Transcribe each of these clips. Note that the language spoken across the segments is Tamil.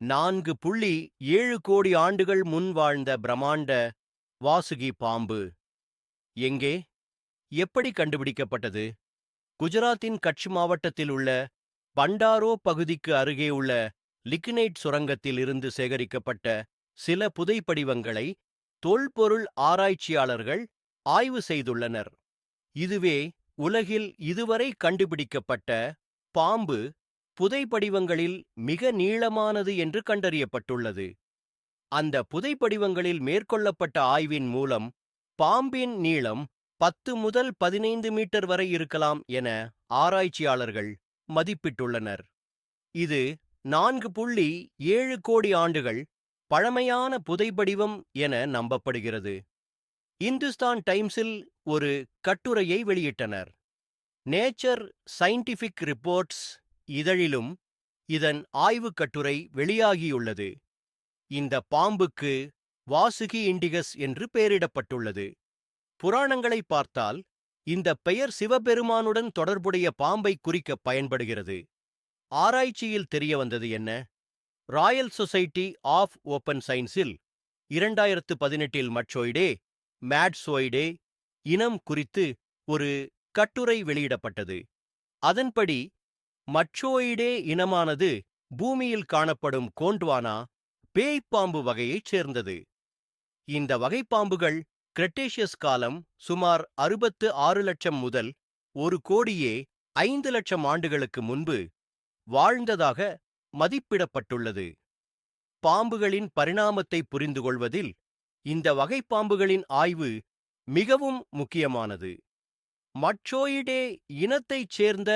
4.7 கோடி ஆண்டுகள் முன் வாழ்ந்த பிரம்மாண்ட வாசுகி பாம்பு எங்கே, எப்படி கண்டுபிடிக்கப்பட்டது? குஜராத்தின் கட்ச் மாவட்டத்தில் உள்ள பண்டாரோ பகுதிக்கு அருகே உள்ள லிக்னைட் சுரங்கத்தில் இருந்து சேகரிக்கப்பட்ட சில புதைப்படிவங்களை தொல்பொருள் ஆராய்ச்சியாளர்கள் ஆய்வு செய்துள்ளனர். இதுவே உலகில் இதுவரை கண்டுபிடிக்கப்பட்ட பாம்பு புதைப்படிவங்களில் மிக நீளமானது என்று கண்டறியப்பட்டுள்ளது. அந்த புதைப்படிவங்களில் மேற்கொள்ளப்பட்ட ஆய்வின் மூலம் பாம்பின் நீளம் 10 முதல் 15 மீட்டர் வரை இருக்கலாம் என ஆராய்ச்சியாளர்கள் மதிப்பிட்டுள்ளனர். இது 4.7 கோடி ஆண்டுகள் பழமையான புதைப்படிவம் என நம்பப்படுகிறது. இந்துஸ்தான் டைம்ஸில் ஒரு கட்டுரையை வெளியிட்டனர். நேச்சர் சயின்டிஃபிக் ரிப்போர்ட்ஸ் இதழிலும் இதன் ஆய்வுக் கட்டுரை வெளியாகியுள்ளது. இந்த பாம்புக்கு வாசுகி இண்டிகஸ் என்று பெயரிடப்பட்டுள்ளது. புராணங்களை பார்த்தால் இந்த பெயர் சிவபெருமானுடன் தொடர்புடைய பாம்பை குறிக்க பயன்படுகிறது. ஆராய்ச்சியில் தெரியவந்தது என்ன? ராயல் சொசைட்டி ஆஃப் ஓப்பன் சயின்ஸில் 2018இல் மட்சோயிடே மேட்சோயிடே இனம் குறித்து ஒரு கட்டுரை வெளியிடப்பட்டது. அதன்படி மட்சோயிடே இனமானது பூமியில் காணப்படும் கோண்ட்வானா பேய்ப்பாம்பு வகையைச் சேர்ந்தது. இந்த வகை பாம்புகள் கிரெட்டேஷியஸ் காலம் சுமார் 66 லட்சம் முதல் 1,05 லட்சம் ஆண்டுகளுக்கு முன்பு வாழ்ந்ததாக மதிப்பிடப்பட்டுள்ளது. பாம்புகளின் பரிணாமத்தை புரிந்து கொள்வதில் இந்த வகை பாம்புகளின் ஆய்வு மிகவும் முக்கியமானது. மட்சோயிடே இனத்தைச் சேர்ந்த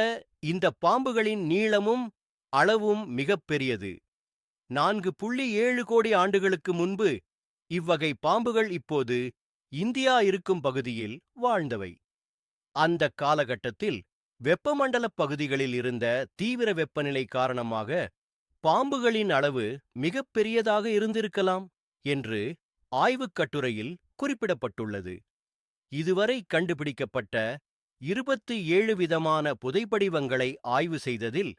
இந்த பாம்புகளின் நீளமும் அளவும் மிகப்பெரியது. 4.7 கோடி ஆண்டுகளுக்கு முன்பு இவ்வகை பாம்புகள் இப்போது இந்தியா இருக்கும் பகுதியில் வாழ்ந்தவை. அந்த காலகட்டத்தில் வெப்பமண்டல பகுதிகளில் இருந்த தீவிர வெப்பநிலை காரணமாக பாம்புகளின் அளவு மிகப்பெரியதாக இருந்திருக்கலாம் என்று ஆய்வுக் கட்டுரையில் குறிப்பிடப்பட்டுள்ளது. இதுவரை கண்டுபிடிக்கப்பட்ட 27 விதமான புதைப்படிவங்களை ஆய்வு செய்ததில்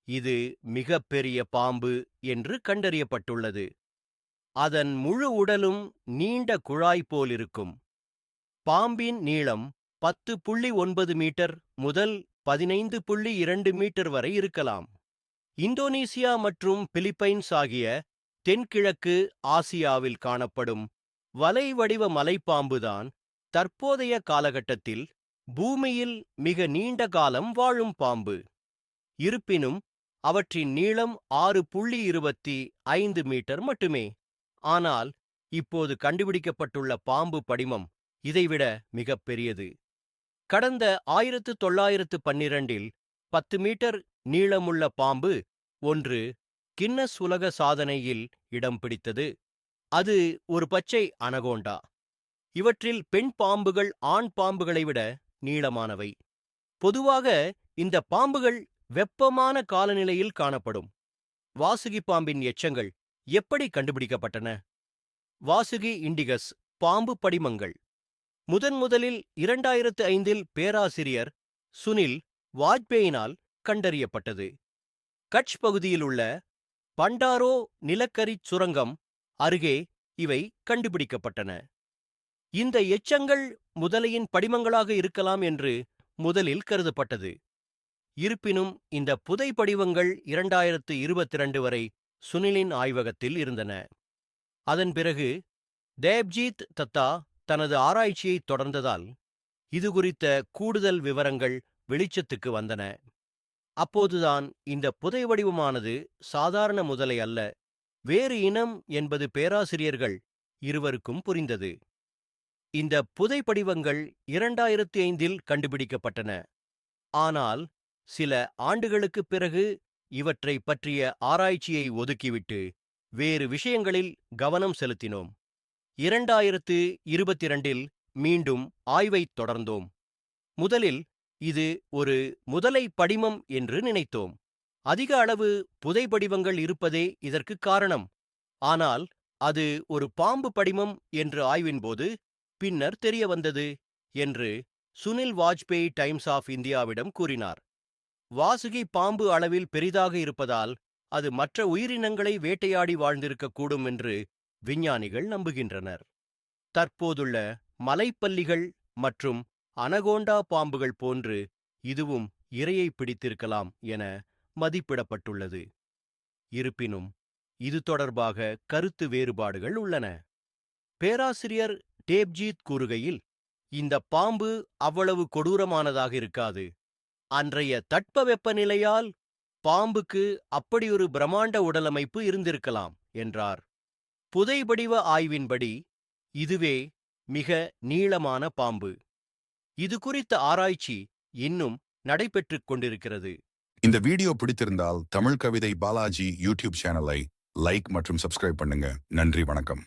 இது மிகப்பெரிய பாம்பு என்று கண்டறியப்பட்டுள்ளது. அதன் முழு உடலும் நீண்ட குழாய் போலிருக்கும். பாம்பின் நீளம் 10.9 மீட்டர் முதல் 15.2 மீட்டர் வரை இருக்கலாம். இந்தோனேசியா மற்றும் பிலிப்பைன்ஸ் ஆகிய தென்கிழக்கு ஆசியாவில் காணப்படும் வலை வடிவ மலைப்பாம்புதான் தற்போதைய காலகட்டத்தில் பூமியில் மிக நீண்ட காலம் வாழும் பாம்பு. இருப்பினும் அவற்றின் நீளம் 6.25 மீட்டர் மட்டுமே. ஆனால் இப்போது கண்டுபிடிக்கப்பட்டுள்ள பாம்பு படிமம் இதைவிட மிகப்பெரியது. கடந்த 1912இல் 10 மீட்டர் நீளமுள்ள பாம்பு ஒன்று கின்னஸ் உலக சாதனையில் இடம் பிடித்தது. அது ஒரு பச்சை அனகோண்டா. இவற்றில் பெண் பாம்புகள் ஆண் பாம்புகளை விட நீளமானவை. பொதுவாக இந்த பாம்புகள் வெப்பமான காலநிலையில் காணப்படும். வாசுகி பாம்பின் எச்சங்கள் எப்படி கண்டுபிடிக்கப்பட்டன? வாசுகி இண்டிகஸ் பாம்பு படிமங்கள் முதலில் 2005இல் பேராசிரியர் சுனில் வாஜ்பேயினால் கண்டறியப்பட்டது. கட்ச் பகுதியில் உள்ள பண்டாரோ நிலக்கரிச் சுரங்கம் அருகே இவை கண்டுபிடிக்கப்பட்டன. இந்த எச்சங்கள் முதலையின் படிமங்களாக இருக்கலாம் என்று முதலில் கருதப்பட்டது. இருப்பினும் இந்த புதைப்படிவங்கள் 2022 வரை சுனிலின் ஆய்வகத்தில் இருந்தன. அதன் பிறகு தேப்ஜீத் தத்தா தனது ஆராய்ச்சியை தொடர்ந்ததால் இது குறித்த கூடுதல் விவரங்கள் வெளிச்சத்துக்கு வந்தன. அப்போதுதான் இந்த புதை வடிவமானது சாதாரண முதலை அல்ல, வேறு இனம் என்பது பேராசிரியர்கள் இருவருக்கும் புரிந்தது. இந்த புதைப்படிவங்கள் 2005இல் கண்டுபிடிக்கப்பட்டன. ஆனால் சில ஆண்டுகளுக்குப் பிறகு இவற்றை பற்றிய ஆராய்ச்சியை ஒதுக்கிவிட்டு வேறு விஷயங்களில் கவனம் செலுத்தினோம். 2022இல் மீண்டும் ஆய்வைத் தொடர்ந்தோம். முதலில் இது ஒரு முதலை படிமம் என்று நினைத்தோம். அதிக அளவு புதைப்படிவங்கள் இருப்பதே இதற்கு காரணம். ஆனால் அது ஒரு பாம்பு படிமம் என்று ஆய்வின்போது பின்னர் தெரியவந்தது என்று சுனில் வாஜ்பேயி டைம்ஸ் ஆஃப் இந்தியாவிடம் கூறினார். வாசுகி பாம்பு அளவில் பெரிதாக இருப்பதால் அது மற்ற உயிரினங்களை வேட்டையாடி வாழ்ந்திருக்கக்கூடும் என்று விஞ்ஞானிகள் நம்புகின்றனர். தற்போதுள்ள மலைப்பல்லிகள் மற்றும் அனகோண்டா பாம்புகள் போன்று இதுவும் இரையை பிடித்திருக்கலாம் என மதிப்பிடப்பட்டுள்ளது. இருப்பினும் இது தொடர்பாக கருத்து வேறுபாடுகள் உள்ளன. பேராசிரியர் டேப்ஜீத் கூறுகையில், இந்த பாம்பு அவ்வளவு கொடூரமானதாக இருக்காது. அன்றைய தட்பவெப்பநிலையால் பாம்புக்கு அப்படியொரு பிரம்மாண்ட உடலமைப்பு இருந்திருக்கலாம் என்றார். புதைபடிவ ஆய்வின்படி இதுவே மிக நீளமான பாம்பு. இது குறித்த ஆராய்ச்சி இன்னும் நடைபெற்றுக் கொண்டிருக்கிறது. இந்த வீடியோ பிடித்திருந்தால் தமிழ் கவிதை பாலாஜி யூடியூப் சேனலை லைக் மற்றும் சப்ஸ்கிரைப் பண்ணுங்க. நன்றி, வணக்கம்.